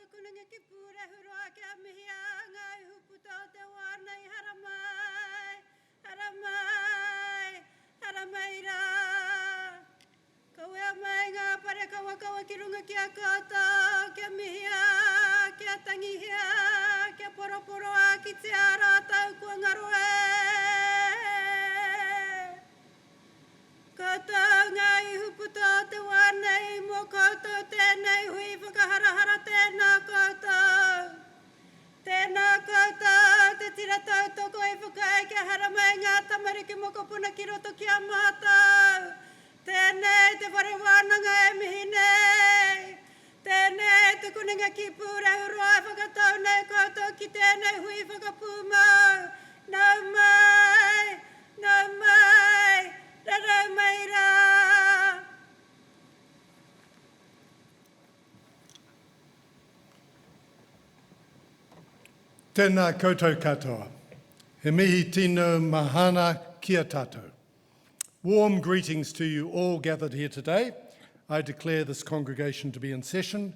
tukunanga ki pura hurua kia mihia ngai huputa o te wānei haramai, haramai, haramai rā. Kawea mai ngā pare kawa ki runga kia koutou, kia mihia, kia tangihia, kia poroporo a ki te ara tau kua ngaroe. Koutou ngai huputa o te wānei, mō koutou tēnei hui whakaharahara tēnā koutou. Tēnā koutou, te tira tau toko e whakai kia haramai ngā tamariki moko puna ki roto ki a mātou. Tēnei te whare wānanga e mihi nei. Tēnei te kuninga ki pūre hurua e whakatau nei koutou ki tēnei hui whakapūmau. Nau mai, rarau mai rā. Tēnā koutou katoa. He mihi tino mahana kia tātou. Warm greetings to you all gathered here today. I declare this congregation to be in session.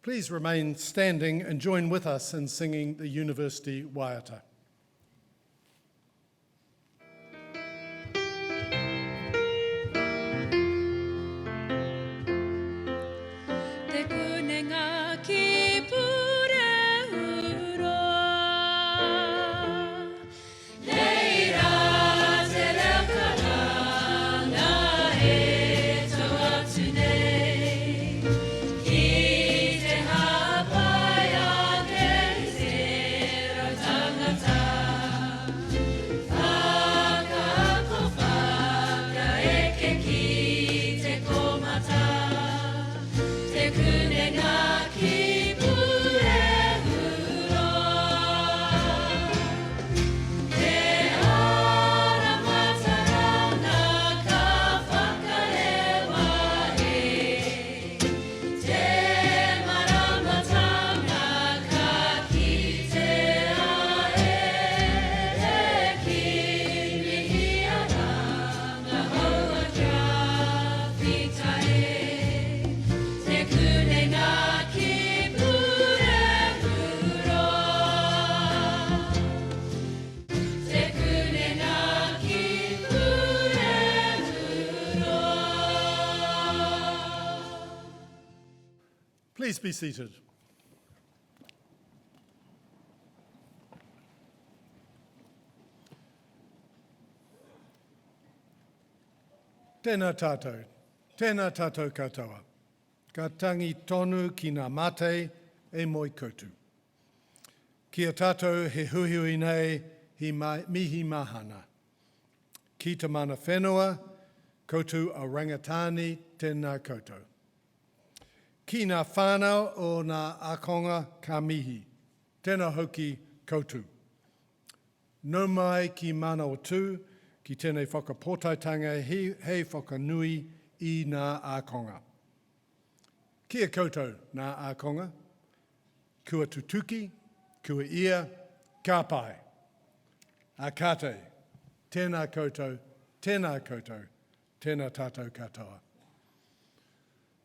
Please remain standing and join with us in singing the University Waiata. Please be seated. Tēnā tātou katoa. Ka tangi tonu ki ngā mate e moi koutu. Kia tātou he huihui nei hi mihi mahana. Ki te mana whenua, koutu a rangatani tēnā koutou. Ki ngā whānau o ngā akonga ka mihi, tēnā hoki koutu. Nau mai ki Manawatū, ki tēnei whakapōtaitanga hei whakanui I ngā akonga. Kia koutou ngā akonga, kua tutuki, kua ia, ka pai. A kate, tēnā koutou, tēnā tātou katoa.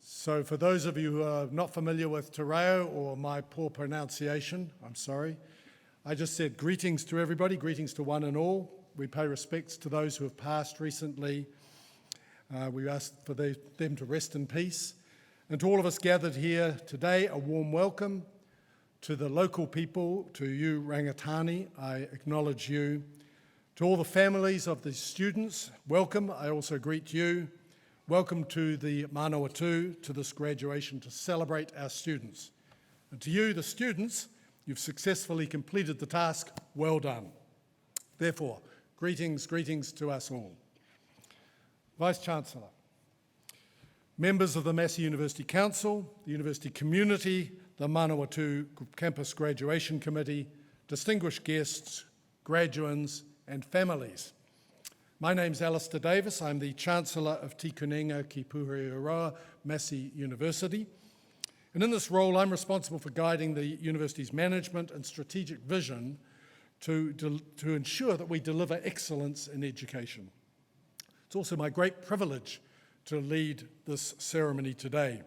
So for those of you who are not familiar with Te Reo or my poor pronunciation, I'm sorry. I just said greetings to everybody, greetings to one and all. We pay respects to those who have passed recently. We ask for them to rest in peace. And to all of us gathered here today, a warm welcome. To the local people, to you Rangatani, I acknowledge you. To all the families of the students, welcome. I also greet you. Welcome to the Manawatū, to this graduation to celebrate our students. And to you, the students, you've successfully completed the task. Well done. Therefore, greetings to us all. Vice-Chancellor, members of the Massey University Council, the University Community, the Manawatū Campus Graduation Committee, distinguished guests, graduands and families. My name's Alistair Davis. I'm the Chancellor of Tikunenga ki Pureroa, Massey University. And in this role, I'm responsible for guiding the university's management and strategic vision to ensure that we deliver excellence in education. It's also my great privilege to lead this ceremony today.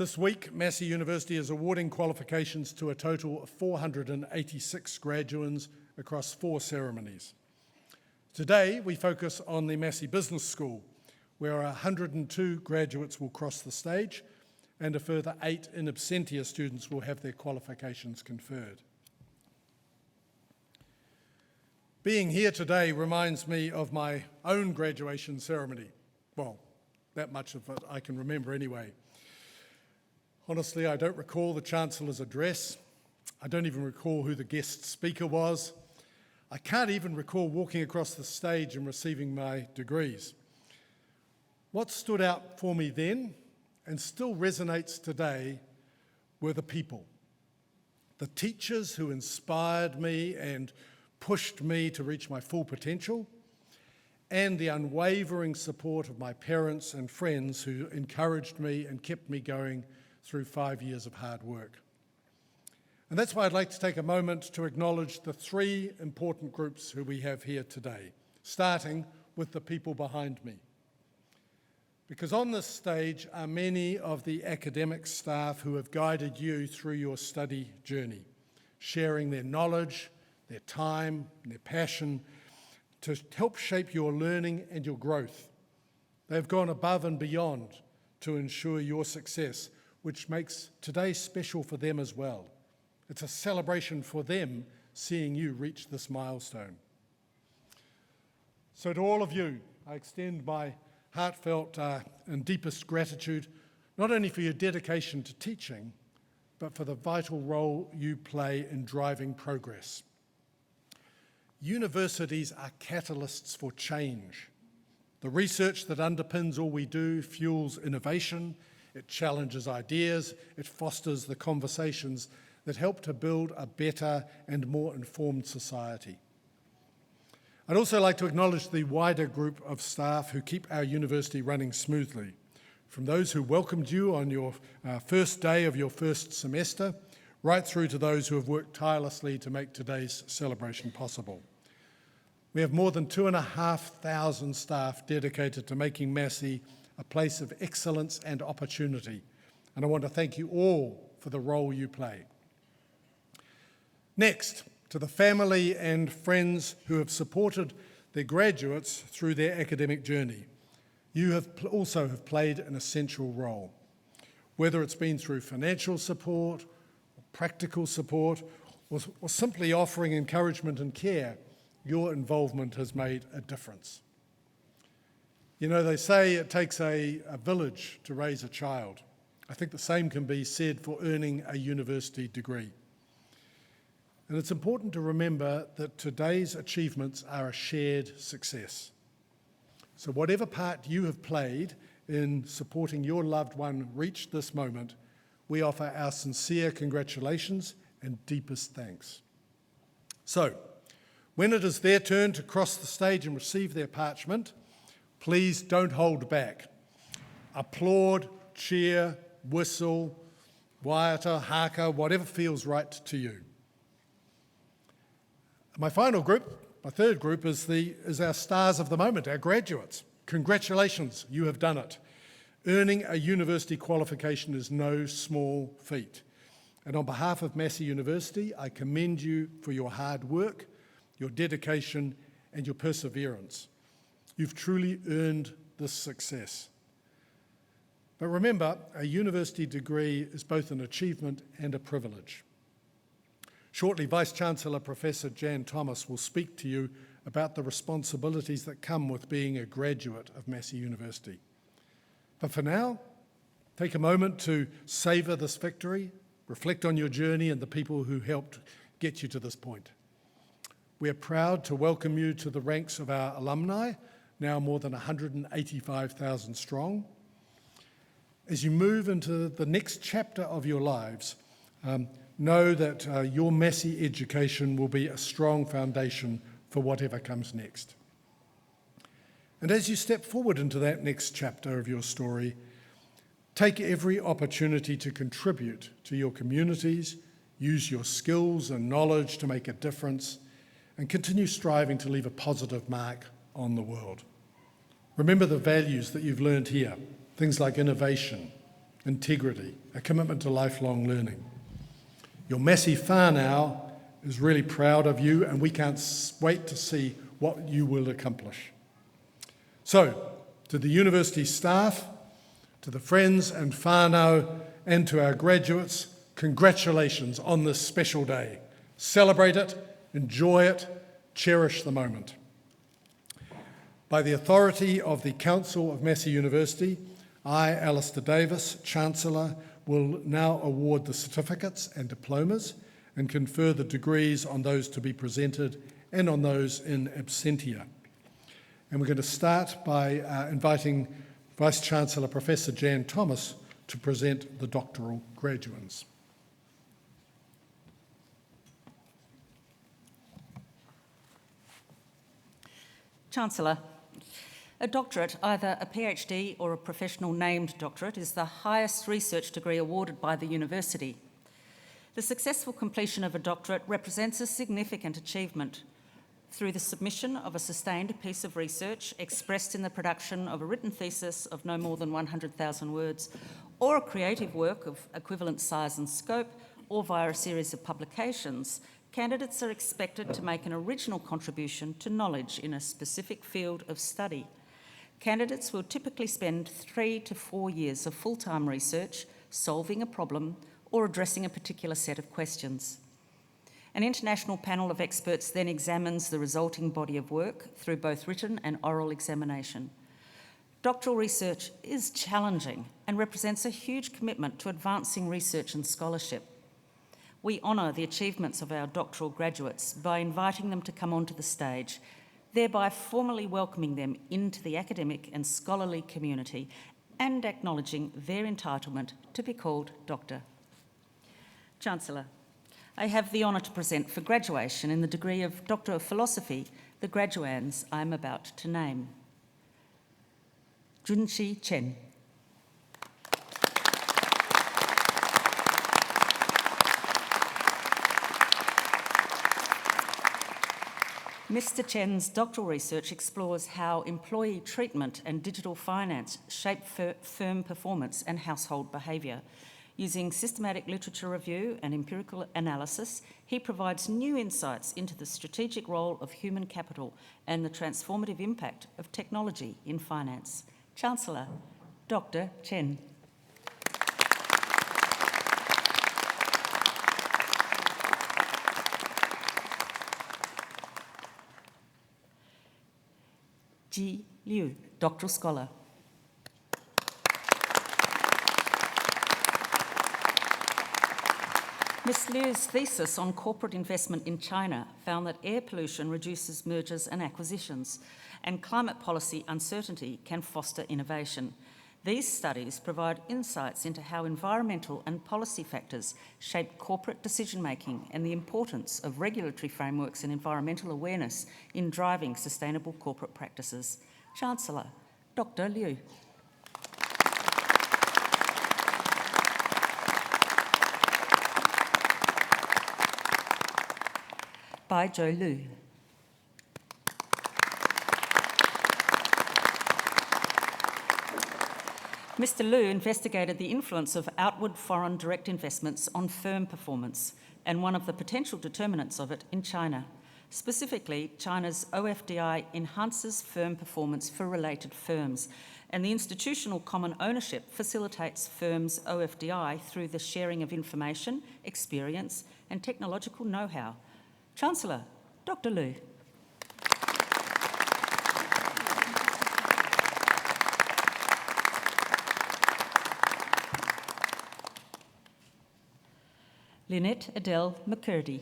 This week, Massey University is awarding qualifications to a total of 486 graduates across 4 ceremonies. Today, we focus on the Massey Business School, where 102 graduates will cross the stage and a further 8 in absentia students will have their qualifications conferred. Being here today reminds me of my own graduation ceremony. Well, that much of it I can remember anyway. Honestly, I don't recall the Chancellor's address. I don't even recall who the guest speaker was. I can't even recall walking across the stage and receiving my degrees. What stood out for me then, and still resonates today, were the people. The teachers who inspired me and pushed me to reach my full potential, and the unwavering support of my parents and friends who encouraged me and kept me going through 5 years of hard work. And that's why I'd like to take a moment to acknowledge the 3 important groups who we have here today, starting with the people behind me. Because on this stage are many of the academic staff who have guided you through your study journey, sharing their knowledge, their time, and their passion to help shape your learning and your growth. They've gone above and beyond to ensure your success, which makes today special for them as well. It's a celebration for them seeing you reach this milestone. So to all of you, I extend my heartfelt and deepest gratitude, not only for your dedication to teaching, but for the vital role you play in driving progress. Universities are catalysts for change. The research that underpins all we do fuels innovation, it challenges ideas, it fosters the conversations that help to build a better and more informed society. I'd also like to acknowledge the wider group of staff who keep our university running smoothly, from those who welcomed you on your first day of your first semester, right through to those who have worked tirelessly to make today's celebration possible. We have more than 2,500 staff dedicated to making Massey a place of excellence and opportunity, and I want to thank you all for the role you play. Next, to the family and friends who have supported their graduates through their academic journey. You have also have played an essential role, whether it's been through financial support, or practical support, or simply offering encouragement and care. Your involvement has made a difference. You know, they say it takes a village to raise a child. I think the same can be said for earning a university degree. And it's important to remember that today's achievements are a shared success. So whatever part you have played in supporting your loved one reach this moment, we offer our sincere congratulations and deepest thanks. So, when it is their turn to cross the stage and receive their parchment, please don't hold back. Applaud, cheer, whistle, waiata, haka, whatever feels right to you. My final group, my third group, is our stars of the moment, our graduates. Congratulations, you have done it. Earning a university qualification is no small feat. And on behalf of Massey University, I commend you for your hard work, your dedication, and your perseverance. You've truly earned this success. But remember, a university degree is both an achievement and a privilege. Shortly, Vice-Chancellor Professor Jan Thomas will speak to you about the responsibilities that come with being a graduate of Massey University. But for now, take a moment to savour this victory, reflect on your journey and the people who helped get you to this point. We are proud to welcome you to the ranks of our alumni, now more than 185,000 strong. As you move into the next chapter of your lives, know that your Massey education will be a strong foundation for whatever comes next. And as you step forward into that next chapter of your story, take every opportunity to contribute to your communities, use your skills and knowledge to make a difference, and continue striving to leave a positive mark on the world. Remember the values that you've learned here, things like innovation, integrity, a commitment to lifelong learning. Your Massey whānau is really proud of you, and we can't wait to see what you will accomplish. So, to the university staff, to the friends and whānau, and to our graduates, congratulations on this special day. Celebrate it, enjoy it, cherish the moment. By the authority of the Council of Massey University, I, Alistair Davis, Chancellor, will now award the certificates and diplomas and confer the degrees on those to be presented and on those in absentia. And we're going to start by inviting Vice-Chancellor Professor Jan Thomas to present the doctoral graduands. Chancellor, a doctorate, either a PhD or a professional named doctorate, is the highest research degree awarded by the university. The successful completion of a doctorate represents a significant achievement through the submission of a sustained piece of research expressed in the production of a written thesis of no more than 100,000 words, or a creative work of equivalent size and scope, or via a series of publications. Candidates are expected to make an original contribution to knowledge in a specific field of study. Candidates will typically spend 3 to 4 years of full-time research, solving a problem, or addressing a particular set of questions. An international panel of experts then examines the resulting body of work through both written and oral examination. Doctoral research is challenging and represents a huge commitment to advancing research and scholarship. We honour the achievements of our doctoral graduates by inviting them to come onto the stage, thereby formally welcoming them into the academic and scholarly community and acknowledging their entitlement to be called Doctor. Chancellor, I have the honour to present for graduation in the degree of Doctor of Philosophy the graduands I am about to name. Junshi Chen. Mr. Chen's doctoral research explores how employee treatment and digital finance shape firm performance and household behaviour. Using systematic literature review and empirical analysis, he provides new insights into the strategic role of human capital and the transformative impact of technology in finance. Chancellor, Dr. Chen. Ji Liu, Doctoral Scholar. Ms. Liu's thesis on corporate investment in China found that air pollution reduces mergers and acquisitions, and climate policy uncertainty can foster innovation. These studies provide insights into how environmental and policy factors shape corporate decision-making and the importance of regulatory frameworks and environmental awareness in driving sustainable corporate practices. Chancellor, Dr. Liu. By Joe Liu. Mr. Liu investigated the influence of outward foreign direct investments on firm performance and one of the potential determinants of it in China. Specifically, China's OFDI enhances firm performance for related firms, and the institutional common ownership facilitates firms' OFDI through the sharing of information, experience, and technological know-how. Chancellor, Dr. Liu. Lynette Adele McCurdy.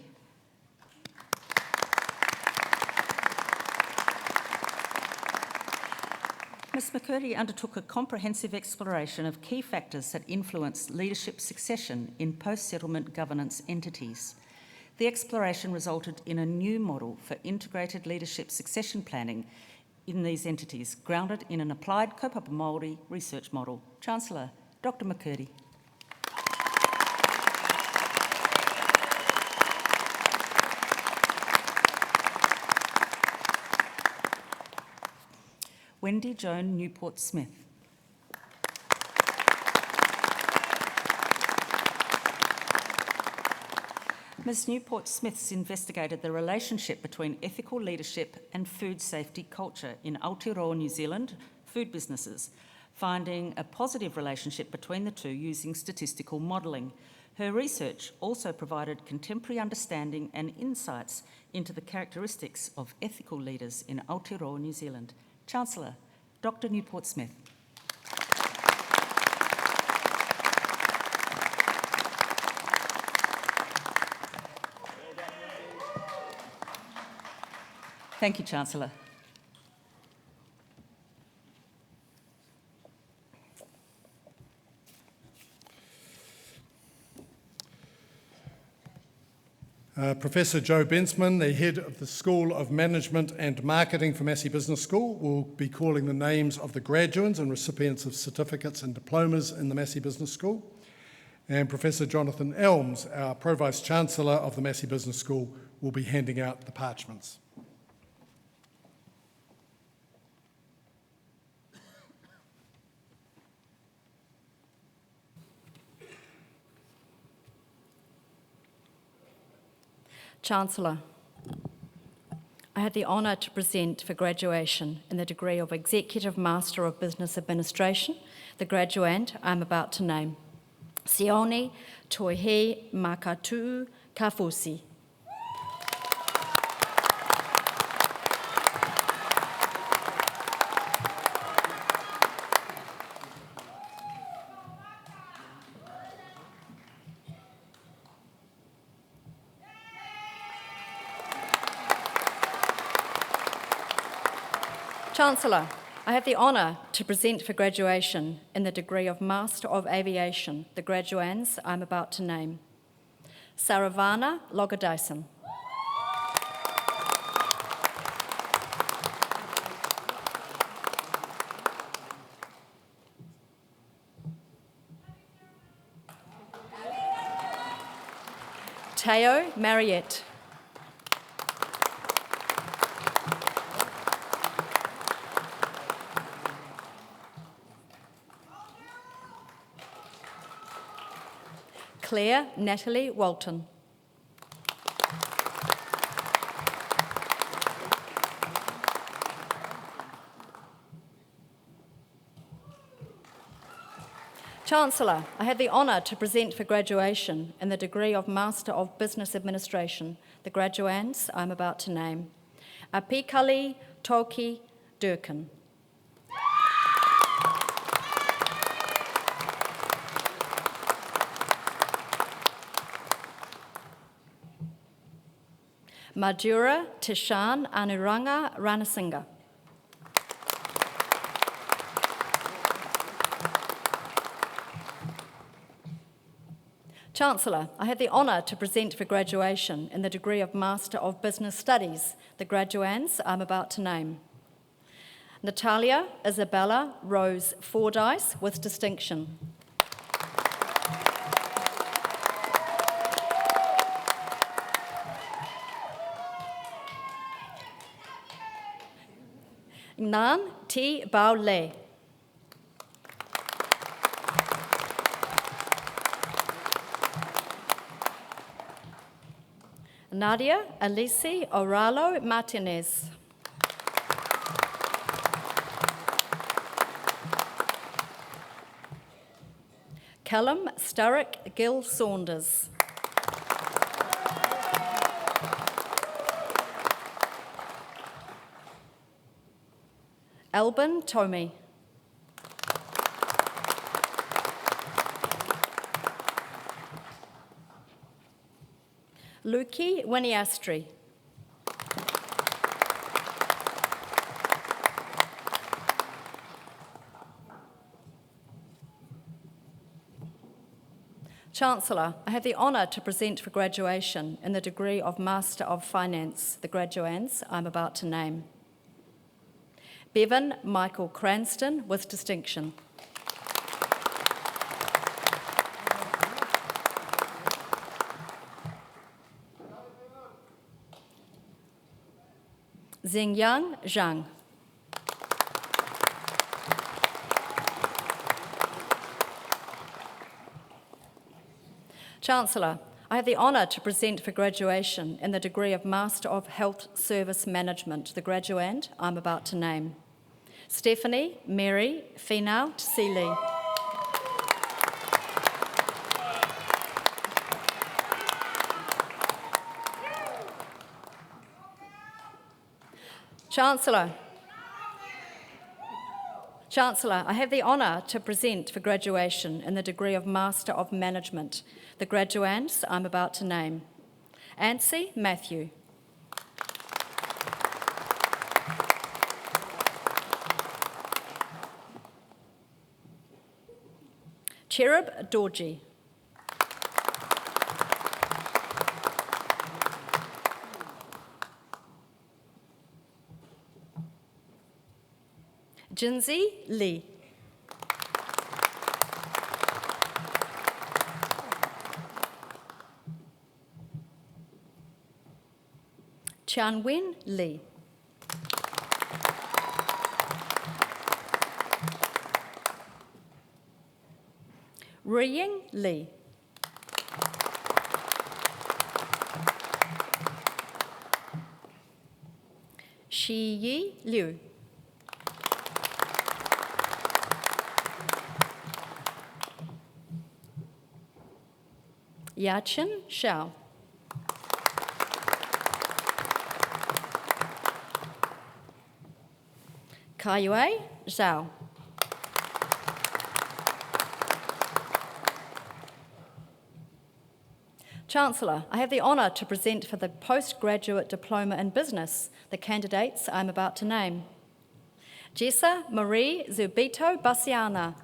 Ms. McCurdy undertook a comprehensive exploration of key factors that influence leadership succession in post-settlement governance entities. The exploration resulted in a new model for integrated leadership succession planning in these entities, grounded in an applied kaupapa Māori research model. Chancellor, Dr. McCurdy. Wendy Joan Newport-Smith. Ms Newport-Smith's investigated the relationship between ethical leadership and food safety culture in Aotearoa New Zealand food businesses, finding a positive relationship between the two using statistical modelling. Her research also provided contemporary understanding and insights into the characteristics of ethical leaders in Aotearoa New Zealand. Chancellor, Dr Newport-Smith. Thank you, Chancellor. Professor Joe Bensman, the head of the School of Management and Marketing for Massey Business School, will be calling the names of the graduates and recipients of certificates and diplomas in the Massey Business School. And Professor Jonathan Elms, our Pro-Vice Chancellor of the Massey Business School, will be handing out the parchments. Chancellor, I had the honour to present for graduation in the degree of Executive Master of Business Administration, the graduand I am about to name. Sione Toihe Massey Kafusi. Chancellor, I have the honour to present for graduation in the degree of Master of Aviation, the graduands I am about to name. Saravana Logodaisen. Teo Mariette. Claire Natalie Walton. Chancellor, I had the honour to present for graduation in the degree of Master of Business Administration, the graduands I am about to name. Apikali Toki Durkin. Madura Tishan Anuranga Ranasinga. Chancellor, I had the honour to present for graduation in the degree of Master of Business Studies, the graduands I am about to name. Natalia Isabella Rose Fordyce with distinction. Nan T. Bao Le. Nadia Alice Oralo Martinez. Callum Sturrock Gill Saunders. Albin Tomey. Luki Winiastri. Chancellor, I have the honour to present for graduation in the degree of Master of Finance, the graduands I am about to name. Bevan Michael Cranston with distinction. Xingyang Zhang. Chancellor, I have the honour to present for graduation in the degree of Master of Health Service Management the graduand I'm about to name. Stephanie Mary Finau Tsili. Chancellor, I have the honour to present for graduation in the degree of Master of Management the graduands I'm about to name. Ansi Matthew. Cherub Dorji. Jinzi Lee. Chanwin Lee. Riying Lee. Shiyi Liu. Yachin Shao. Kaiyue Zhao. Chancellor, I have the honour to present for the Postgraduate Diploma in Business the candidates I'm about to name. Jessa Marie Zubito Basiana.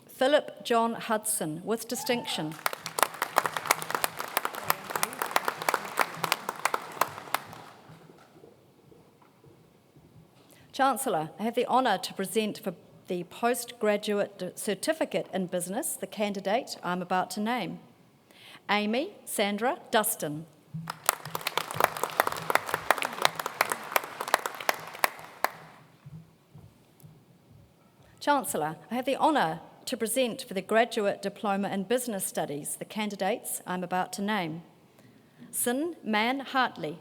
Philip John Hudson, with distinction. Chancellor, I have the honour to present for the Postgraduate Certificate in Business the candidate I'm about to name. Amy Sandra Dustin. Chancellor, I have the honour to present for the Graduate Diploma in Business Studies the candidates I'm about to name. Sin Man Hartley.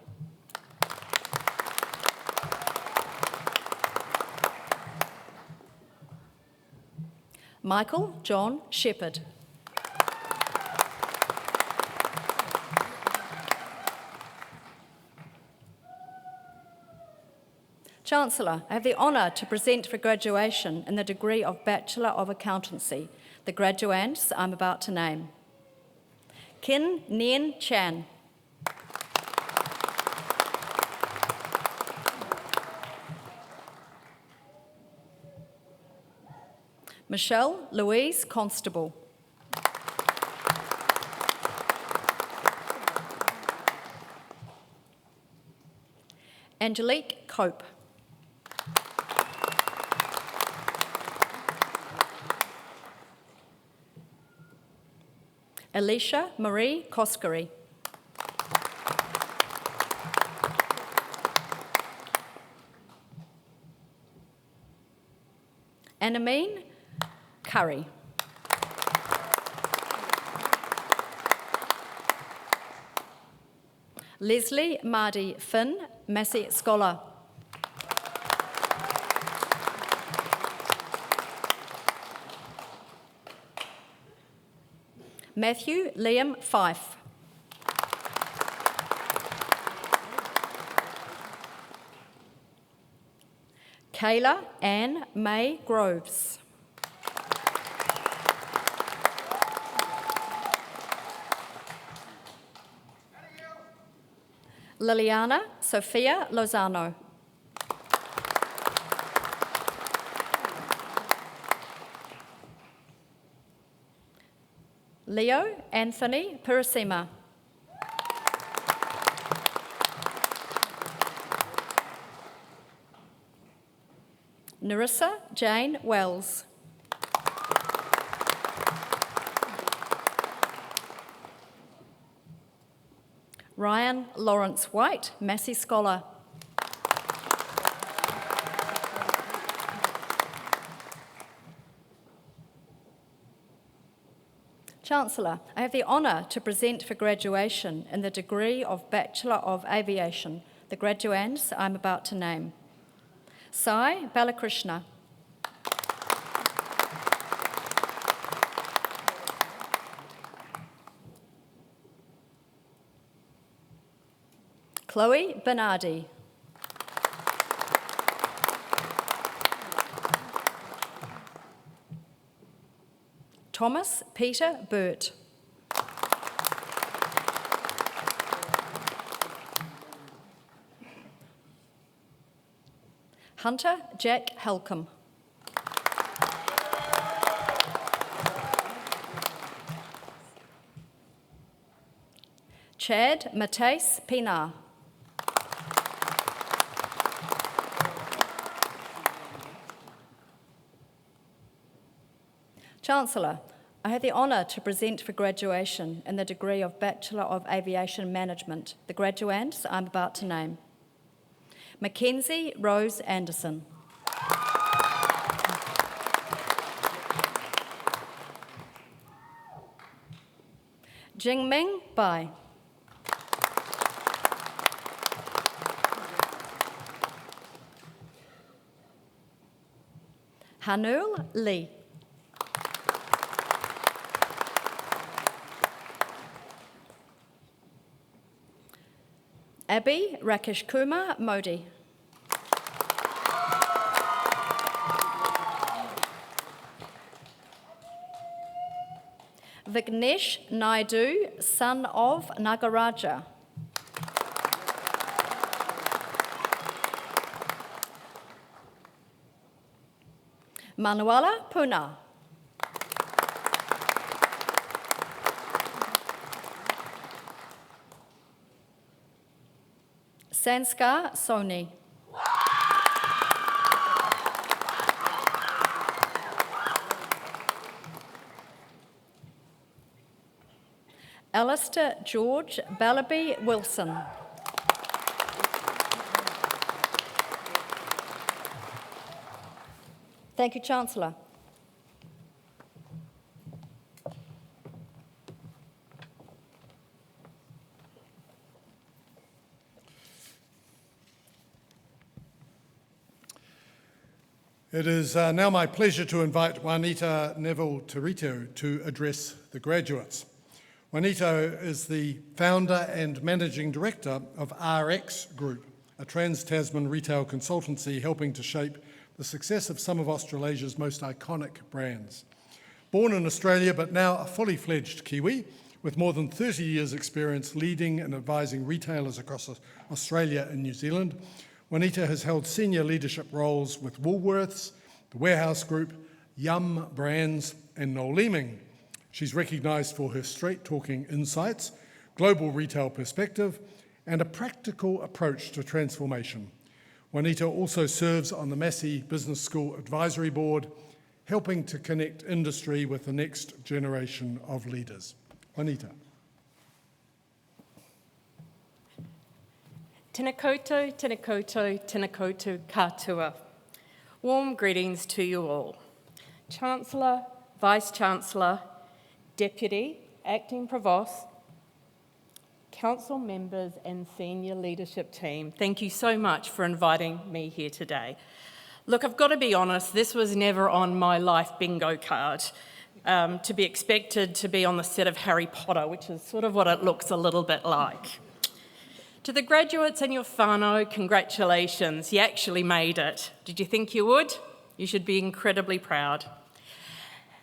Michael John Shepherd. Chancellor, I have the honour to present for graduation in the degree of Bachelor of Accountancy the graduands I'm about to name. Kin Nien Chan. Michelle Louise Constable. Angelique Cope. Alicia Marie Koskari. Anamine Curry. Leslie Mardy Finn, Massey Scholar. Matthew Liam Fife. Kayla Ann May Groves. Liliana Sophia Lozano. Leo Anthony Purasima. Narissa Jane Wells. Ryan Lawrence White, Massey Scholar. Chancellor, I have the honour to present for graduation in the degree of Bachelor of Aviation the graduands I'm about to name. Sai Balakrishna. Chloe Bernardi. Thomas Peter Burt. Hunter Jack Halcombe. Chad Mateus Pinar. Chancellor, I have the honour to present for graduation in the degree of Bachelor of Aviation Management the graduands I'm about to name. Mackenzie Rose Anderson. Jingming Bai. Hanul Lee. Abhi Rakesh Kumar Modi. Vignesh Naidu, son of Nagaraja. Manuela Puna. Sanskar Soni. Alistair George Ballaby Wilson. Thank you, Chancellor. It is now my pleasure to invite Juanita Neville-Torito to address the graduates. Juanita is the founder and managing director of RX Group, a trans-Tasman retail consultancy helping to shape the success of some of Australasia's most iconic brands. Born in Australia, but now a fully fledged Kiwi, with more than 30 years' experience leading and advising retailers across Australia and New Zealand, Juanita has held senior leadership roles with Woolworths, the Warehouse Group, Yum Brands, and Noel Leeming. She's recognised for her straight-talking insights, global retail perspective, and a practical approach to transformation. Juanita also serves on the Massey Business School Advisory Board, helping to connect industry with the next generation of leaders. Juanita. Tēnā koutou, tēnā koutou, tēnā koutou katoa. Warm greetings to you all. Chancellor, Vice-Chancellor, Deputy, Acting Provost, Council members and senior leadership team, thank you so much for inviting me here today. Look, I've got to be honest, this was never on my life bingo card. To be expected to be on the set of Harry Potter, which is sort of what it looks a little bit like. To the graduates and your whānau, congratulations, you actually made it. Did you think you would? You should be incredibly proud.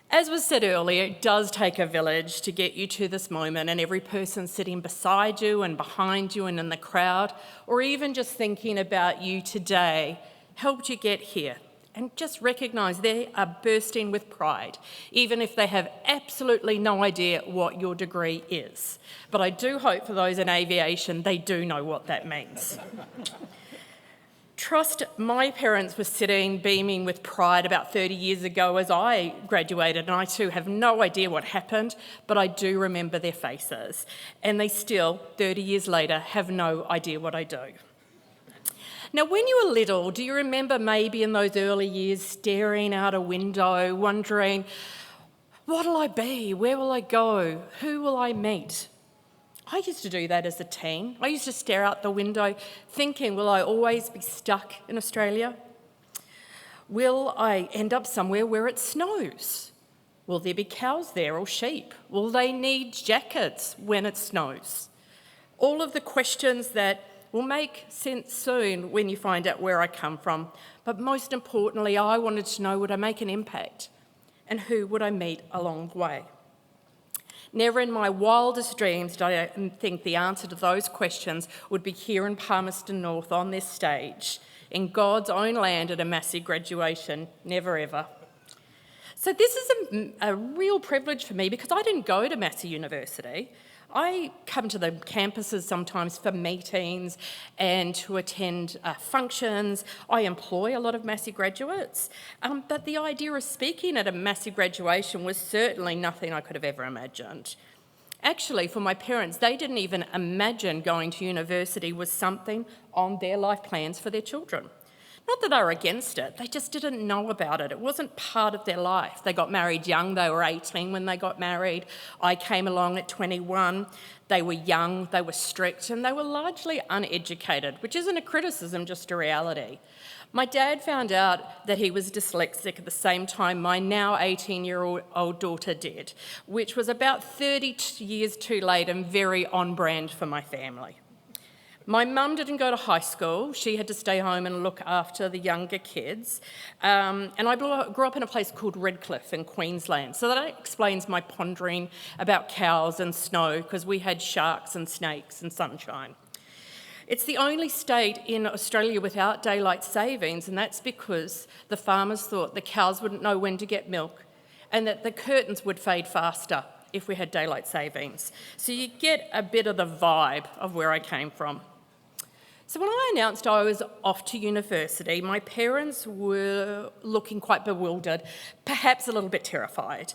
As was said earlier, it does take a village to get you to this moment, and every person sitting beside you and behind you and in the crowd, or even just thinking about you today, helped you get here. And just recognise they are bursting with pride, even if they have absolutely no idea what your degree is. But I do hope for those in aviation, they do know what that means. Trust, my parents were sitting beaming with pride about 30 years ago as I graduated, and I too have no idea what happened, but I do remember their faces. And they still, 30 years later, have no idea what I do. Now, when you were little, do you remember maybe in those early years staring out a window, wondering, What'll I be? Where will I go? Who will I meet? I used to do that as a teen. I used to stare out the window thinking, will I always be stuck in Australia? Will I end up somewhere where it snows? Will there be cows there or sheep? Will they need jackets when it snows? All of the questions that will make sense soon when you find out where I come from. But most importantly, I wanted to know, would I make an impact? And who would I meet along the way? Never in my wildest dreams did I think the answer to those questions would be here in Palmerston North on this stage, in God's own land at a Massey graduation. Never ever. So this is a real privilege for me because I didn't go to Massey University. I come to the campuses sometimes for meetings and to attend functions. I employ a lot of Massey graduates, but the idea of speaking at a Massey graduation was certainly nothing I could have ever imagined. Actually, for my parents, they didn't even imagine going to university was something on their life plans for their children. Not that they were against it, they just didn't know about it. It wasn't part of their life. They got married young, they were 18 when they got married. I came along at 21. They were young, they were strict, and they were largely uneducated, which isn't a criticism, just a reality. My dad found out that he was dyslexic at the same time my now 18-year-old daughter did, which was about 30 years too late and very on brand for my family. My mum didn't go to high school. She had to stay home and look after the younger kids. And I grew up in a place called Redcliffe in Queensland. So that explains my pondering about cows and snow, because we had sharks and snakes and sunshine. It's the only state in Australia without daylight savings, and that's because the farmers thought the cows wouldn't know when to get milk and that the curtains would fade faster if we had daylight savings. So you get a bit of the vibe of where I came from. So when I announced I was off to university, my parents were looking quite bewildered, perhaps a little bit terrified.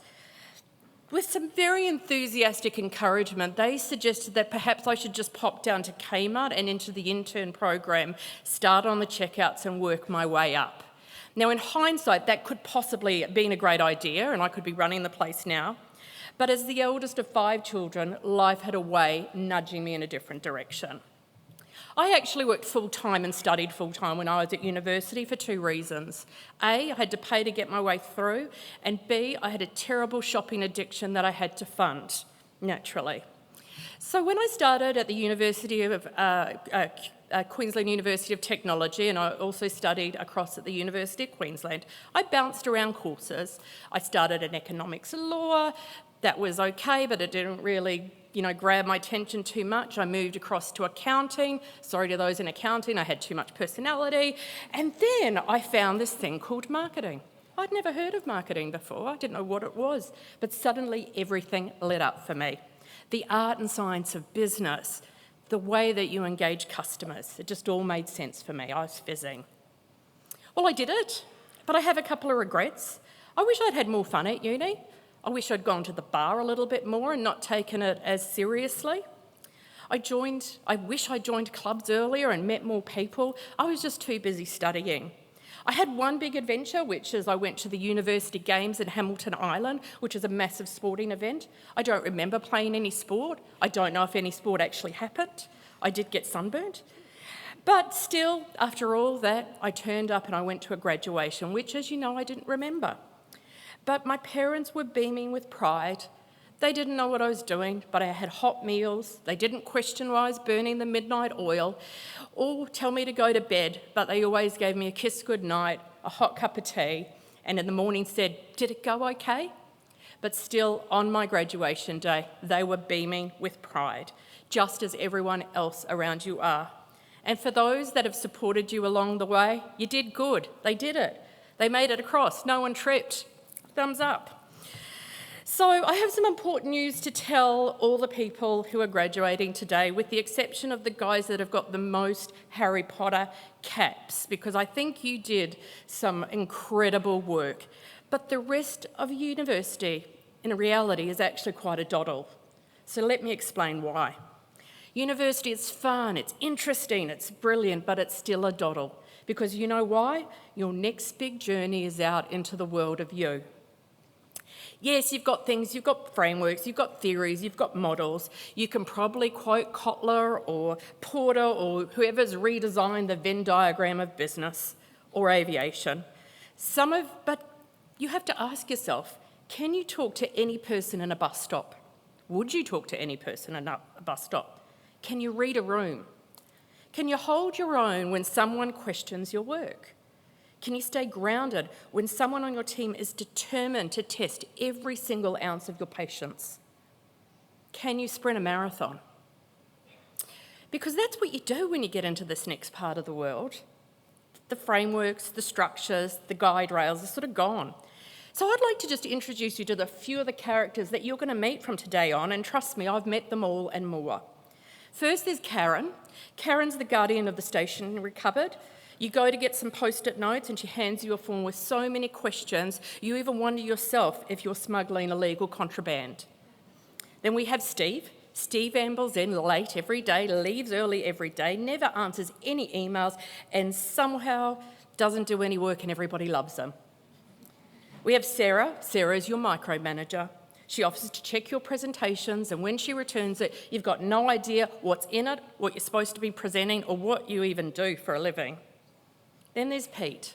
With some very enthusiastic encouragement, they suggested that perhaps I should just pop down to Kmart and into the intern program, start on the checkouts and work my way up. Now, in hindsight, that could possibly have been a great idea and I could be running the place now. But as the eldest of 5 children, life had a way nudging me in a different direction. I actually worked full-time and studied full-time when I was at university for 2 reasons. A, I had to pay to get my way through, and B, I had a terrible shopping addiction that I had to fund, naturally. So when I started at the University of Queensland University of Technology, and I also studied across at the University of Queensland, I bounced around courses. I started in economics and law. That was okay, but it didn't really grab my attention too much. I moved across to accounting. Sorry to those in accounting, I had too much personality. And then I found this thing called marketing. I'd never heard of marketing before. I didn't know what it was. But suddenly everything lit up for me. The art and science of business, the way that you engage customers, it just all made sense for me. I was fizzing. Well, I did it, but I have a couple of regrets. I wish I'd had more fun at uni. I wish I'd gone to the bar a little bit more and not taken it as seriously. I wish I joined clubs earlier and met more people. I was just too busy studying. I had one big adventure, which is I went to the University Games in Hamilton Island, which is a massive sporting event. I don't remember playing any sport. I don't know if any sport actually happened. I did get sunburnt. But still, after all that, I turned up and I went to a graduation, which, as you know, I didn't remember. But my parents were beaming with pride. They didn't know what I was doing, but I had hot meals. They didn't question why I was burning the midnight oil or tell me to go to bed, but they always gave me a kiss goodnight, a hot cup of tea, and in the morning said, "Did it go okay?" But still, on my graduation day, they were beaming with pride, just as everyone else around you are. And for those that have supported you along the way, you did good. They did it. They made it across. No one tripped. Thumbs up. So I have some important news to tell all the people who are graduating today, with the exception of the guys that have got the most Harry Potter caps, because I think you did some incredible work. But the rest of university, in reality, is actually quite a doddle. So let me explain why. University is fun, it's interesting, it's brilliant, but it's still a doddle. Because you know why? Your next big journey is out into the world of you. Yes, you've got things, you've got frameworks, you've got theories, you've got models. You can probably quote Kotler or Porter or whoever's redesigned the Venn diagram of business or aviation. But you have to ask yourself, can you talk to any person in a bus stop? Would you talk to any person in a bus stop? Can you read a room? Can you hold your own when someone questions your work? Can you stay grounded when someone on your team is determined to test every single ounce of your patience? Can you sprint a marathon? Because that's what you do when you get into this next part of the world. The frameworks, the structures, the guide rails are sort of gone. So I'd like to just introduce you to the few of the characters that you're going to meet from today on, and trust me, I've met them all and more. First, there's Karen. Karen's the guardian of the stationery cupboard. You go to get some post-it notes and she hands you a form with so many questions, you even wonder yourself if you're smuggling illegal contraband. Then we have Steve. Steve ambles in late every day, leaves early every day, never answers any emails, and somehow doesn't do any work and everybody loves him. We have Sarah. Sarah is your micromanager. She offers to check your presentations, and when she returns it, you've got no idea what's in it, what you're supposed to be presenting, or what you even do for a living. Then there's Pete.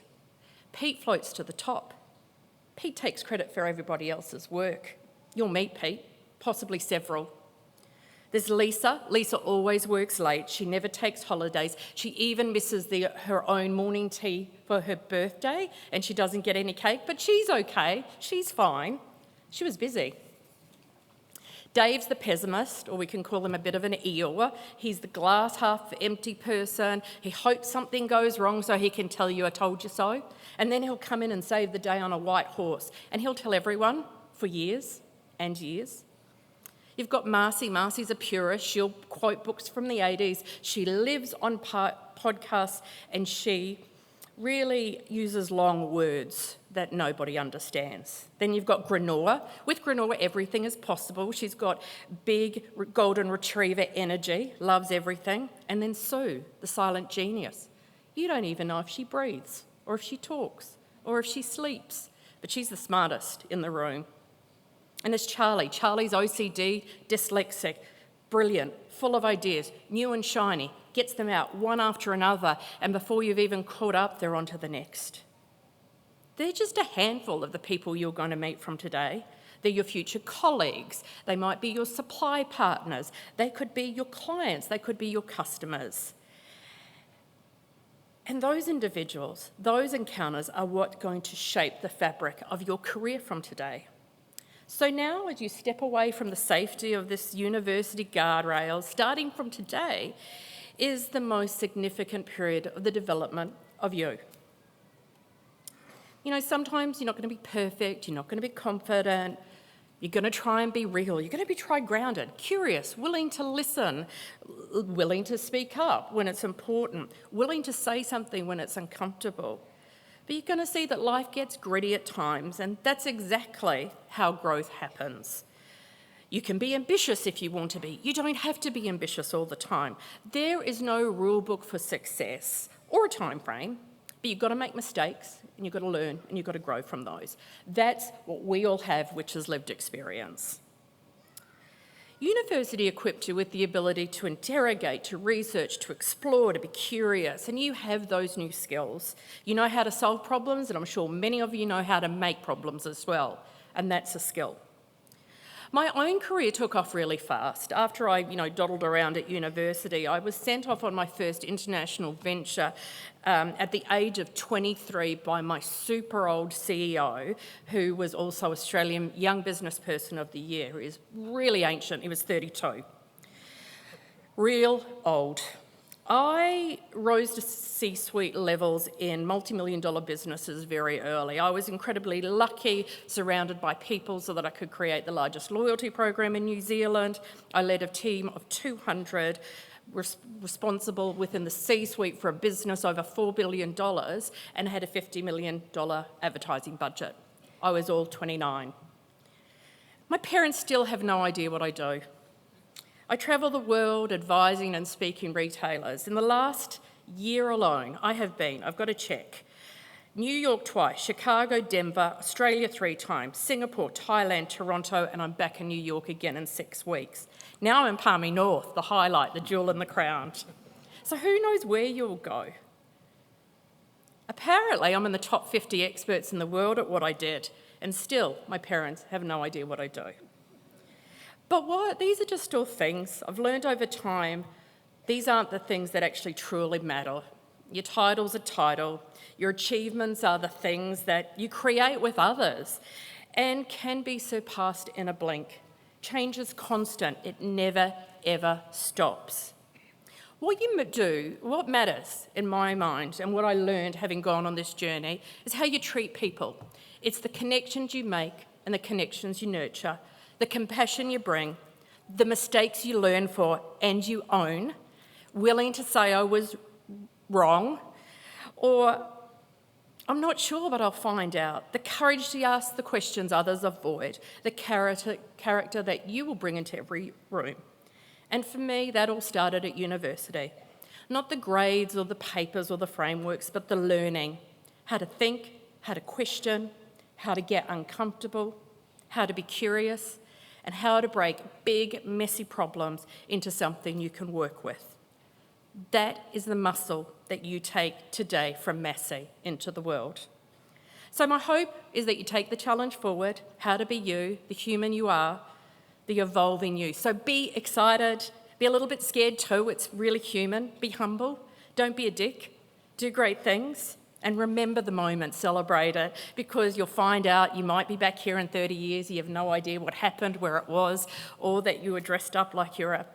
Pete floats to the top. Pete takes credit for everybody else's work. You'll meet Pete, possibly several. There's Lisa. Lisa always works late. She never takes holidays. She even misses her own morning tea for her birthday, and she doesn't get any cake, but she's okay. She's fine. She was busy. Dave's the pessimist, or we can call him a bit of an Eeyore. He's the glass half empty person. He hopes something goes wrong so he can tell you, I told you so. And then he'll come in and save the day on a white horse. And he'll tell everyone for years and years. You've got Massey. Massey's a purist. She'll quote books from the 80s. She lives on podcasts, and she really uses long words that nobody understands. Then you've got Granola. With Granola, everything is possible. She's got big golden retriever energy, loves everything. And then Sue, the silent genius. You don't even know if she breathes, or if she talks, or if she sleeps, but she's the smartest in the room. And there's Charlie. Charlie's OCD, dyslexic, brilliant, full of ideas, new and shiny, gets them out one after another, and before you've even caught up, they're on to the next. They're just a handful of the people you're going to meet from today. They're your future colleagues. They might be your supply partners. They could be your clients. They could be your customers. And those individuals, those encounters are what's going to shape the fabric of your career from today. So now, as you step away from the safety of this university guardrail, starting from today, is the most significant period of the development of you. You know, sometimes you're not going to be perfect, you're not going to be confident, you're going to try and be real, you're going to be grounded, curious, willing to listen, willing to speak up when it's important, willing to say something when it's uncomfortable. But you're going to see that life gets gritty at times, and that's exactly how growth happens. You can be ambitious if you want to be. You don't have to be ambitious all the time. There is no rule book for success or a time frame, but you've got to make mistakes, and you've got to learn, and you've got to grow from those. That's what we all have, which is lived experience. University equipped you with the ability to interrogate, to research, to explore, to be curious, and you have those new skills. You know how to solve problems, and I'm sure many of you know how to make problems as well, and that's a skill. My own career took off really fast. After I, dawdled around at university, I was sent off on my first international venture at the age of 23 by my super old CEO, who was also Australian Young Business Person of the Year. He was really ancient. He was 32. Real old. I rose to C-suite levels in multi-million-dollar businesses very early. I was incredibly lucky, surrounded by people so that I could create the largest loyalty program in New Zealand. I led a team of 200, responsible within the C-suite for a business over $4 billion, and had a $50 million advertising budget. I was all 29. My parents still have no idea what I do. I travel the world advising and speaking retailers. In the last year alone, I've got to check, New York twice, Chicago, Denver, Australia 3 times, Singapore, Thailand, Toronto, and I'm back in New York again in 6 weeks. Now I'm in Palmy North, the highlight, the jewel in the crown. So who knows where you'll go? Apparently, I'm in the top 50 experts in the world at what I did, and still, my parents have no idea what I do. But these are just still things I've learned over time. These aren't the things that actually truly matter. Your title's a title. Your achievements are the things that you create with others and can be surpassed in a blink. Change is constant. It never, ever stops. What you do, what matters in my mind and what I learned having gone on this journey is how you treat people. It's the connections you make and the connections you nurture, the compassion you bring, the mistakes you learn for and you own, willing to say I was wrong, or I'm not sure, but I'll find out. The courage to ask the questions others avoid, the character that you will bring into every room. And for me, that all started at university. Not the grades or the papers or the frameworks, but the learning. How to think, how to question, how to get uncomfortable, how to be curious, and how to break big, messy problems into something you can work with. That is the muscle that you take today from Massey into the world. So my hope is that you take the challenge forward, how to be you, the human you are, the evolving you. So be excited, be a little bit scared too, it's really human. Be humble, don't be a dick, do great things, and remember the moment, celebrate it, because you'll find out you might be back here in 30 years, you have no idea what happened, where it was, or that you were dressed up like you're a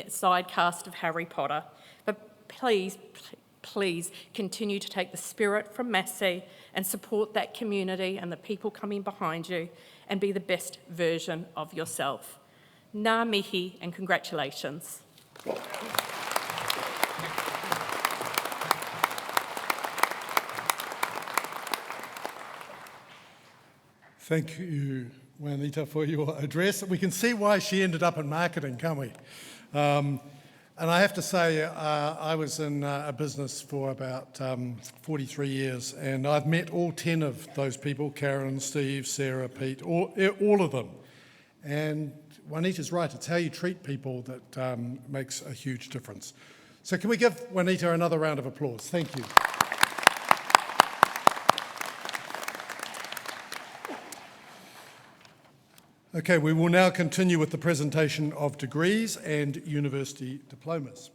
side cast of Harry Potter. But please continue to take the spirit from Massey and support that community and the people coming behind you and be the best version of yourself. Ngā mihi and congratulations. Thank you, Juanita, for your address. We can see why she ended up in marketing, can't we? And I have to say, I was in a business for about 43 years, and I've met all 10 of those people, Karen, Steve, Sarah, Pete, all of them. And Juanita's right, it's how you treat people that makes a huge difference. So can we give Juanita another round of applause? Thank you. Okay, we will now continue with the presentation of degrees and university diplomas.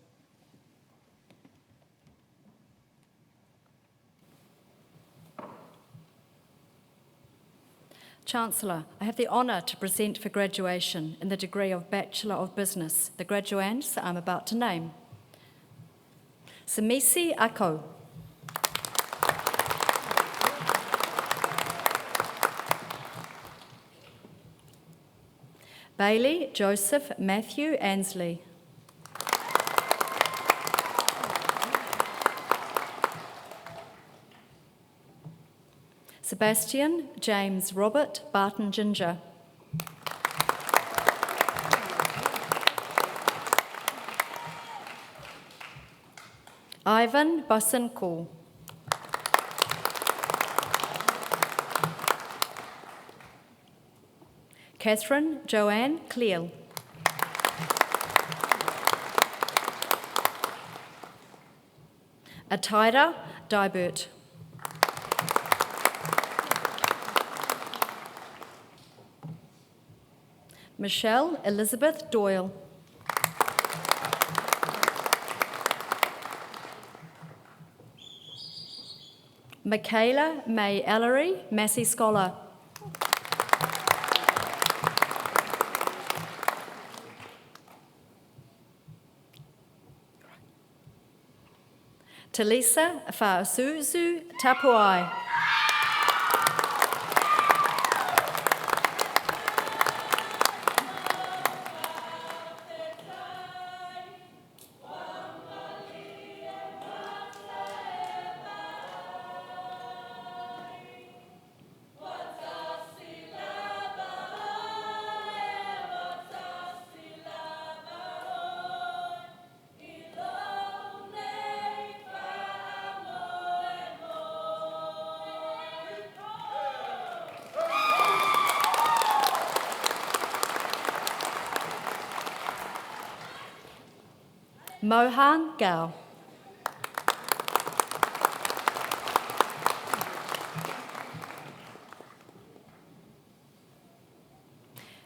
Chancellor, I have the honour to present for graduation in the degree of Bachelor of Business the graduands I'm about to name. Samisi Ako. Bailey Joseph Matthew Ansley. Sebastian James Robert Barton Ginger. Ivan Basinko. Catherine Joanne Cleal. Ataida Dibert. Michelle Elizabeth Doyle. Michaela May Ellery, Massey Scholar. Talisa Fa'asuzu Tapuai. Mohan Gao.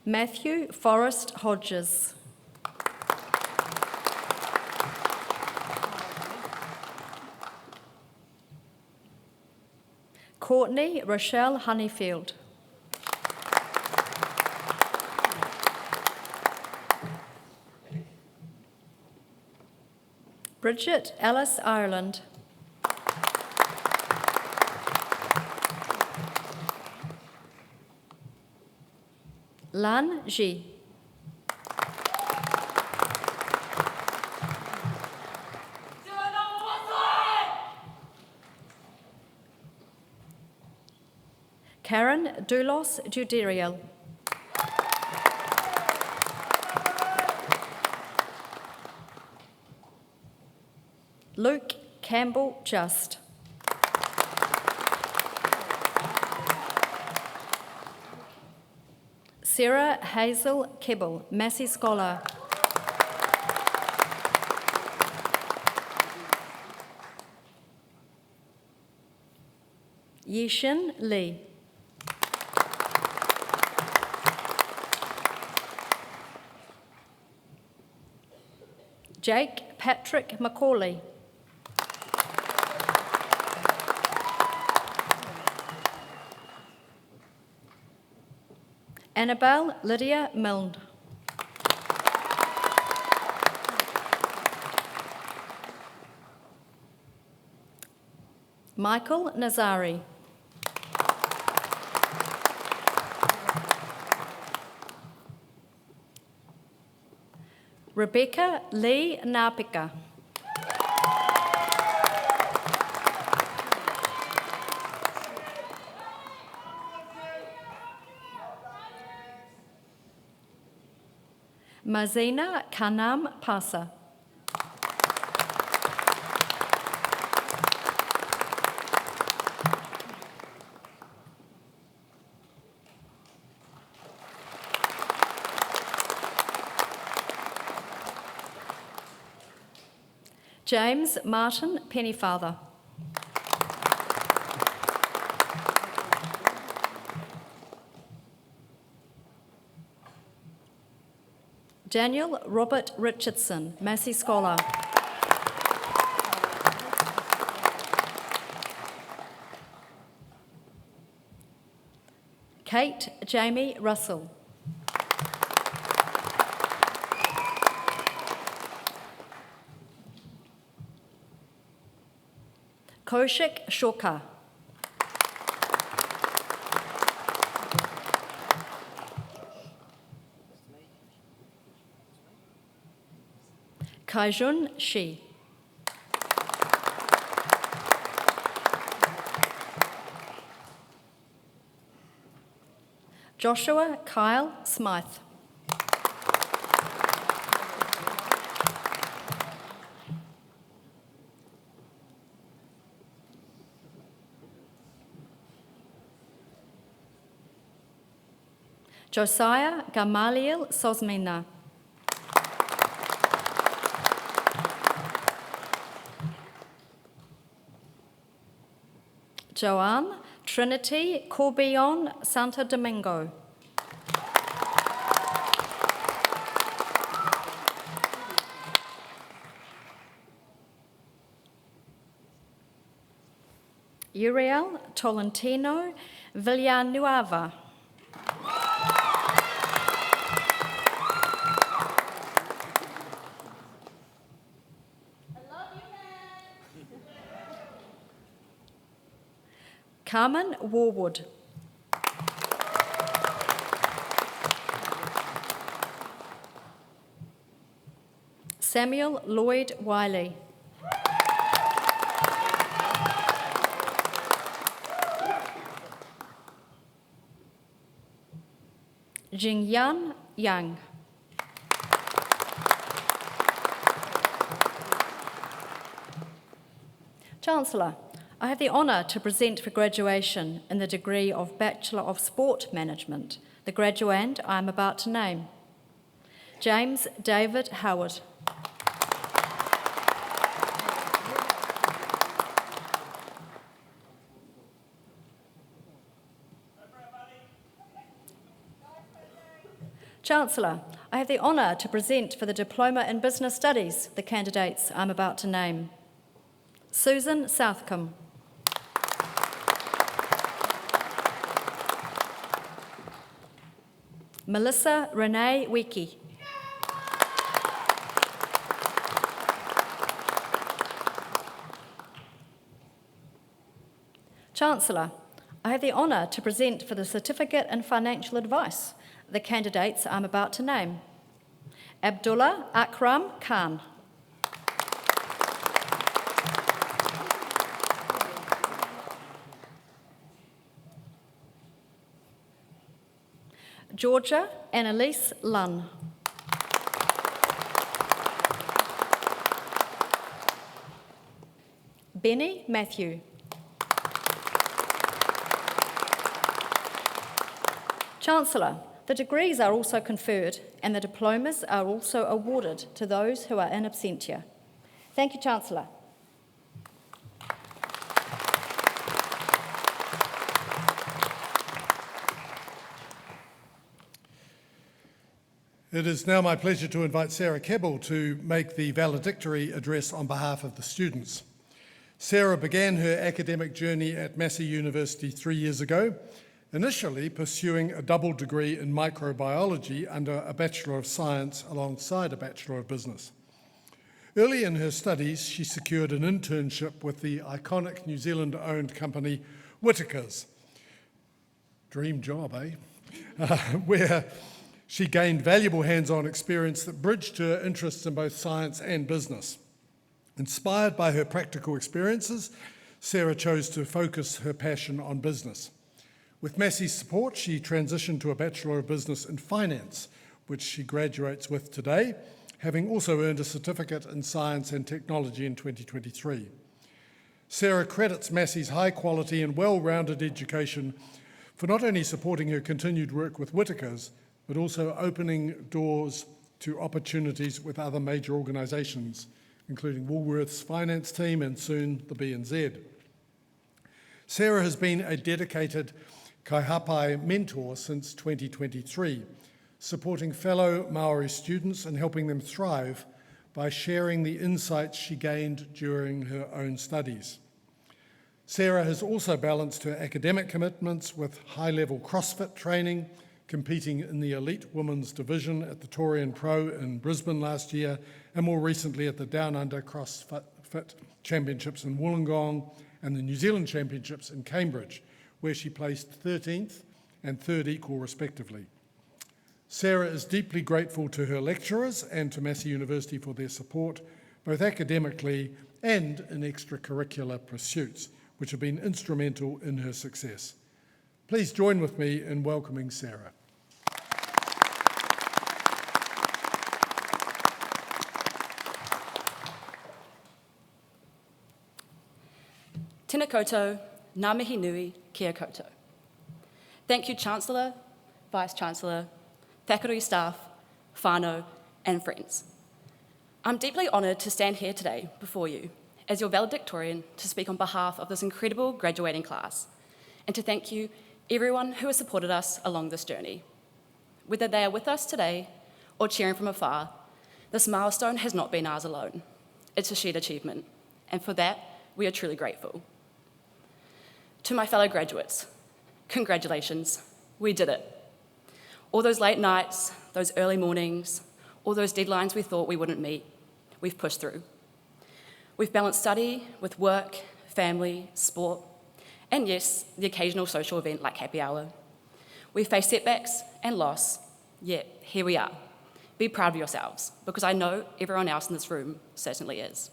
Matthew Forrest Hodges. Courtney Rochelle Honeyfield. Bridget Alice Ireland. Lan Ji. Karen Doulos Juderiel. Luke Campbell Just. Sarah Hazel Kibble, Massey Scholar. Yishin Lee. Jake Patrick Macaulay. Annabelle Lydia Milne. Michael Nazari. Rebecca Lee Napika. Mazina Kanam Pasa. James Martin Pennyfather. Daniel Robert Richardson, Massey Scholar. Kate Jamie Russell. Kaushik Shoka. Kaijun Shi. Joshua Kyle Smythe. Josiah Gamaliel Sosmina. Joanne Trinity Corbillon Santo Domingo. Uriel Tolentino Villanueva. Carmen Warwood. Samuel Lloyd Wiley. Jingyan Yang. Chancellor, I have the honour to present for graduation in the degree of Bachelor of Sport Management the graduand I am about to name. James David Howard. Chancellor, I have the honour to present for the Diploma in Business Studies the candidates I'm about to name. Susan Southcombe. Melissa Renee Wiki. Chancellor, I have the honour to present for the Certificate in Financial Advice the candidates I'm about to name. Abdullah Akram Khan. Georgia Annalise Lunn. Benny Matthew. Chancellor, the degrees are also conferred and the diplomas are also awarded to those who are in absentia. Thank you, Chancellor. It is now my pleasure to invite Sarah Kebbell to make the valedictory address on behalf of the students. Sarah began her academic journey at Massey University 3 years ago, initially pursuing a double degree in microbiology under a Bachelor of Science alongside a Bachelor of Business. Early in her studies, she secured an internship with the iconic New Zealand-owned company Whittaker's. Dream job, eh? Where she gained valuable hands-on experience that bridged her interests in both science and business. Inspired by her practical experiences, Sarah chose to focus her passion on business. With Massey's support, she transitioned to a Bachelor of Business in Finance, which she graduates with today, having also earned a Certificate in Science and Technology in 2023. Sarah credits Massey's high quality and well-rounded education for not only supporting her continued work with Whittaker's, but also opening doors to opportunities with other major organisations, including Woolworth's finance team and soon the B&Z. Sarah has been a dedicated kaihapai mentor since 2023, supporting fellow Maori students and helping them thrive by sharing the insights she gained during her own studies. Sarah has also balanced her academic commitments with high-level CrossFit training, competing in the elite women's division at the Taurian Pro in Brisbane last year, and more recently at the Down Under CrossFit Championships in Wollongong and the New Zealand Championships in Cambridge, where she placed 13th and 3rd equal respectively. Sarah is deeply grateful to her lecturers and to Massey University for their support, both academically and in extracurricular pursuits, which have been instrumental in her success. Please join with me in welcoming Sarah. Tēnā koutou, ngā mihi nui, kia koutou. Thank you, Chancellor, Vice-Chancellor, faculty staff, whānau, and friends. I'm deeply honoured to stand here today before you as your valedictorian to speak on behalf of this incredible graduating class and to thank you everyone who has supported us along this journey. Whether they are with us today or cheering from afar, this milestone has not been ours alone. It's a shared achievement, and for that, we are truly grateful. To my fellow graduates, congratulations, we did it. All those late nights, those early mornings, all those deadlines we thought we wouldn't meet, we've pushed through. We've balanced study with work, family, sport, and yes, the occasional social event like happy hour. We've faced setbacks and loss, yet here we are. Be proud of yourselves, because I know everyone else in this room certainly is.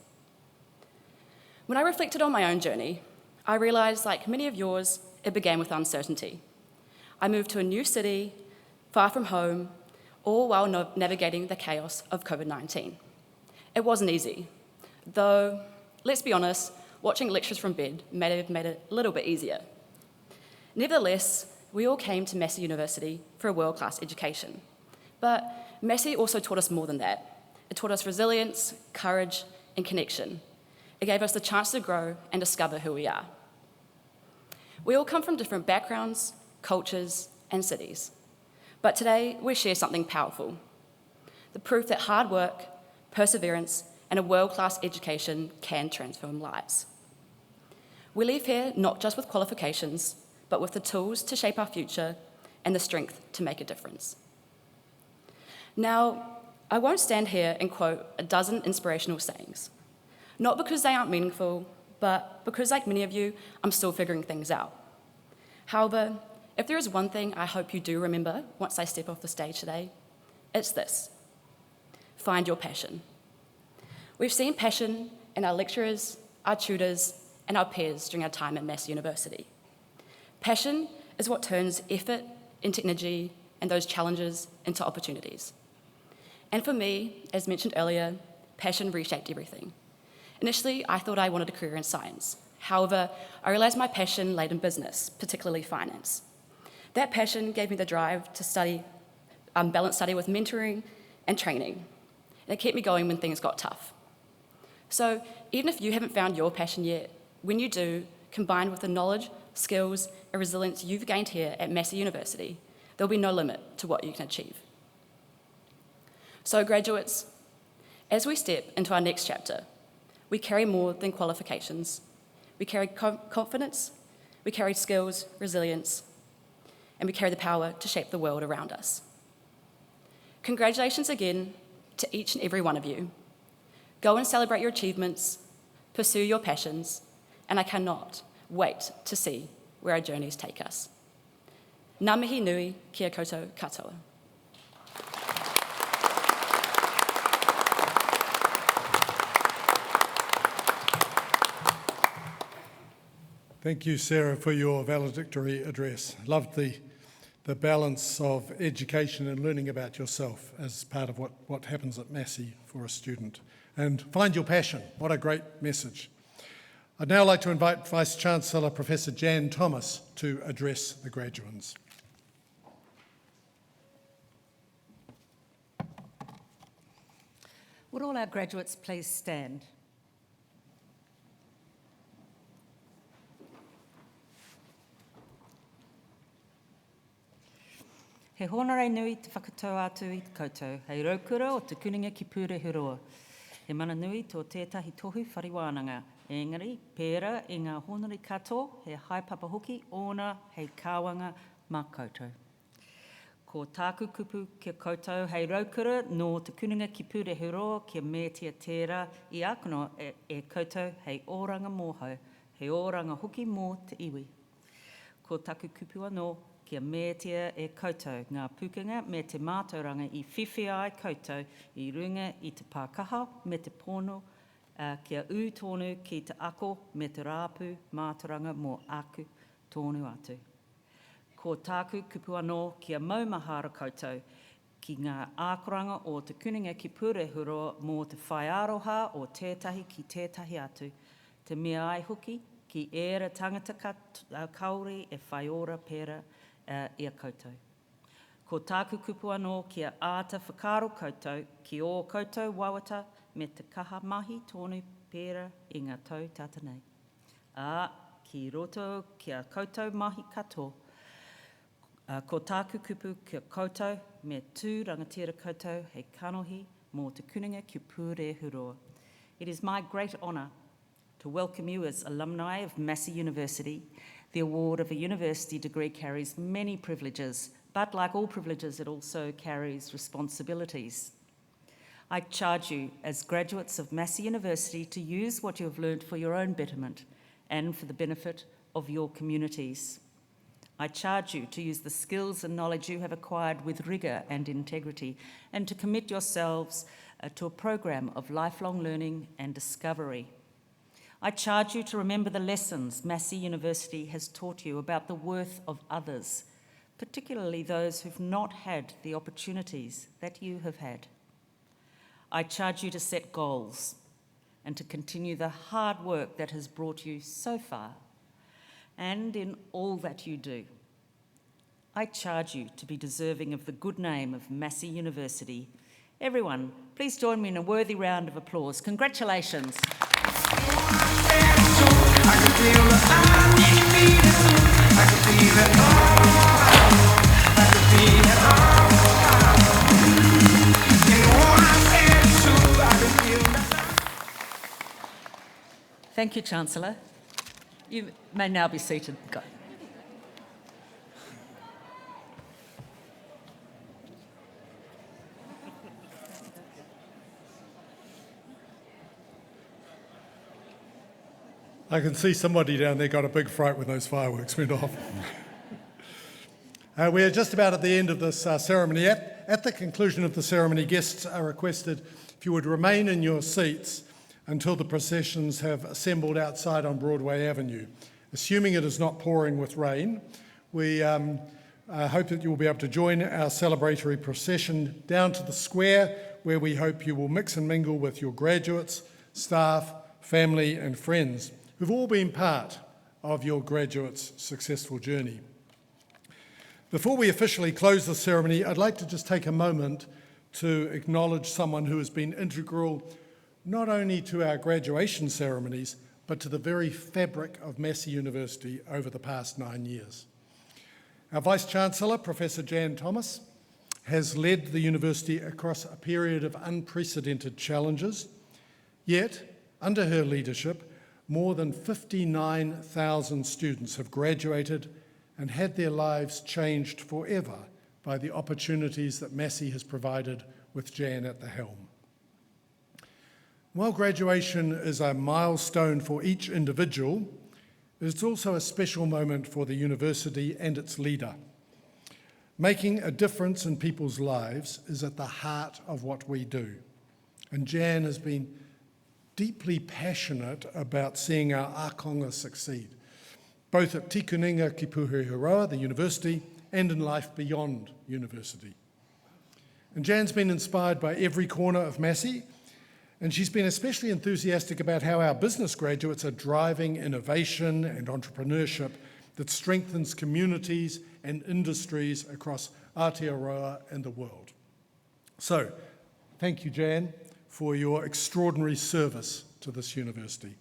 When I reflected on my own journey, I realised, like many of yours, it began with uncertainty. I moved to a new city, far from home, all while navigating the chaos of COVID-19. It wasn't easy, though, let's be honest, watching lectures from bed may have made it a little bit easier. Nevertheless, we all came to Massey University for a world-class education. But Massey also taught us more than that. It taught us resilience, courage, and connection. It gave us the chance to grow and discover who we are. We all come from different backgrounds, cultures, and cities. But today, we share something powerful, the proof that hard work, perseverance, and a world-class education can transform lives. We leave here not just with qualifications, but with the tools to shape our future and the strength to make a difference. Now, I won't stand here and quote a dozen inspirational sayings, not because they aren't meaningful, but because, like many of you, I'm still figuring things out. However, if there is one thing I hope you do remember once I step off the stage today, it's this: find your passion. We've seen passion in our lecturers, our tutors, and our peers during our time at Massey University. Passion is what turns effort into energy and those challenges into opportunities. And for me, as mentioned earlier, passion reshaped everything. Initially, I thought I wanted a career in science. However, I realized my passion laid in business, particularly finance. That passion gave me the drive to study, balance study with mentoring and training. And it kept me going when things got tough. So even if you haven't found your passion yet, when you do, combined with the knowledge, skills, and resilience you've gained here at Massey University, there'll be no limit to what you can achieve. So graduates, as we step into our next chapter, we carry more than qualifications. We carry confidence, we carry skills, resilience, and we carry the power to shape the world around us. Congratulations again to each and every one of you. Go and celebrate your achievements, pursue your passions, and I cannot wait to see where our journeys take us. Ngā mihi nui, kia koutou katoa. Thank you, Sarah, for your valedictory address. Loved the balance of education and learning about yourself as part of what happens at Massey for a student. And find your passion. What a great message. I'd now like to invite Vice-Chancellor Professor Jan Thomas to address the graduands. Would all our graduates please stand? He honore nui te whakatau atu i te koutou, hei raukura o te kuninga ki Pūrehuroa. He mana nui tō tētahi tohu whariwānanga. Engari, pēra i ngā honori katoa, he haipapa hoki, ōna hei kāwanga mā koutou. Ko tāku kupu kia koutou hei raukura no te kuninga ki Pūrehuroa kia mētia tērā i ākono e koutou hei ōranga mōhau, hei ōranga hoki mō te iwi. Ko tāku kupu anō kia mētia e koutou ngā pukenga me te mātauranga i whiwhi ai koutou i runga i te pākaha me te pono kia ū tonu ki te ako me te rāpū mātauranga mō aku tonu atu. Ko tāku kupu anō kia maumahara koutou ki ngā ākoranga o te kuninga ki Pūrehuroa mō te whai aroha o tētahi ki tētahi atu. Te mea ai hoki ki ēra tangata kauri e whai ora pēra ia koutou. Ko tāku kupu anō kia āta whakaro koutou ki o koutou wawata me te kaha mahi tonu pēra i ngā tau tata nei. Ki roto kia koutou mahi katoa. Ko tāku kupu kia koutou me tū rangatira koutou hei kanohi mō te kuninga ki Pūrehuroa. It is my great honour to welcome you as alumni of Massey University. The award of a university degree carries many privileges, but like all privileges, it also carries responsibilities. I charge you as graduates of Massey University to use what you have learned for your own betterment and for the benefit of your communities. I charge you to use the skills and knowledge you have acquired with rigour and integrity and to commit yourselves to a program of lifelong learning and discovery. I charge you to remember the lessons Massey University has taught you about the worth of others, particularly those who've not had the opportunities that you have had. I charge you to set goals and to continue the hard work that has brought you so far. And in all that you do, I charge you to be deserving of the good name of Massey University. Everyone, please join me in a worthy round of applause. Congratulations. I can feel the I can feel it all. I can feel it all. Thank you, Chancellor. You may now be seated. Go. I can see somebody down there got a big fright when those fireworks went off. We are just about at the end of this ceremony. At the conclusion of the ceremony, guests are requested if you would remain in your seats until the processions have assembled outside on Broadway Avenue. Assuming it is not pouring with rain, we hope that you will be able to join our celebratory procession down to the square, where we hope you will mix and mingle with your graduates, staff, family and friends who've all been part of your graduates' successful journey. Before we officially close the ceremony, I'd like to just take a moment to acknowledge someone who has been integral not only to our graduation ceremonies, but to the very fabric of Massey University over the past 9 years. Our Vice-Chancellor, Professor Jan Thomas, has led the university across a period of unprecedented challenges, yet, under her leadership, more than 59,000 students have graduated and had their lives changed forever by the opportunities that Massey has provided with Jan at the helm. While graduation is a milestone for each individual, it's also a special moment for the university and its leader. Making a difference in people's lives is at the heart of what we do. And Jan has been deeply passionate about seeing our ākonga succeed, both at Tikuninga ki Puhihiroa, the university, and in life beyond university. And Jan's been inspired by every corner of Massey, and she's been especially enthusiastic about how our business graduates are driving innovation and entrepreneurship that strengthens communities and industries across Aotearoa and the world. So, thank you, Jan, for your extraordinary service to this university.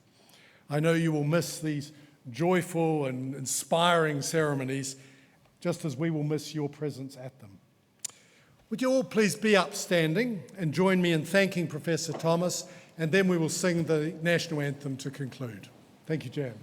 I know you will miss these joyful and inspiring ceremonies, just as we will miss your presence at them. Would you all please be upstanding and join me in thanking Professor Thomas, and then we will sing the national anthem to conclude. Thank you, Jan.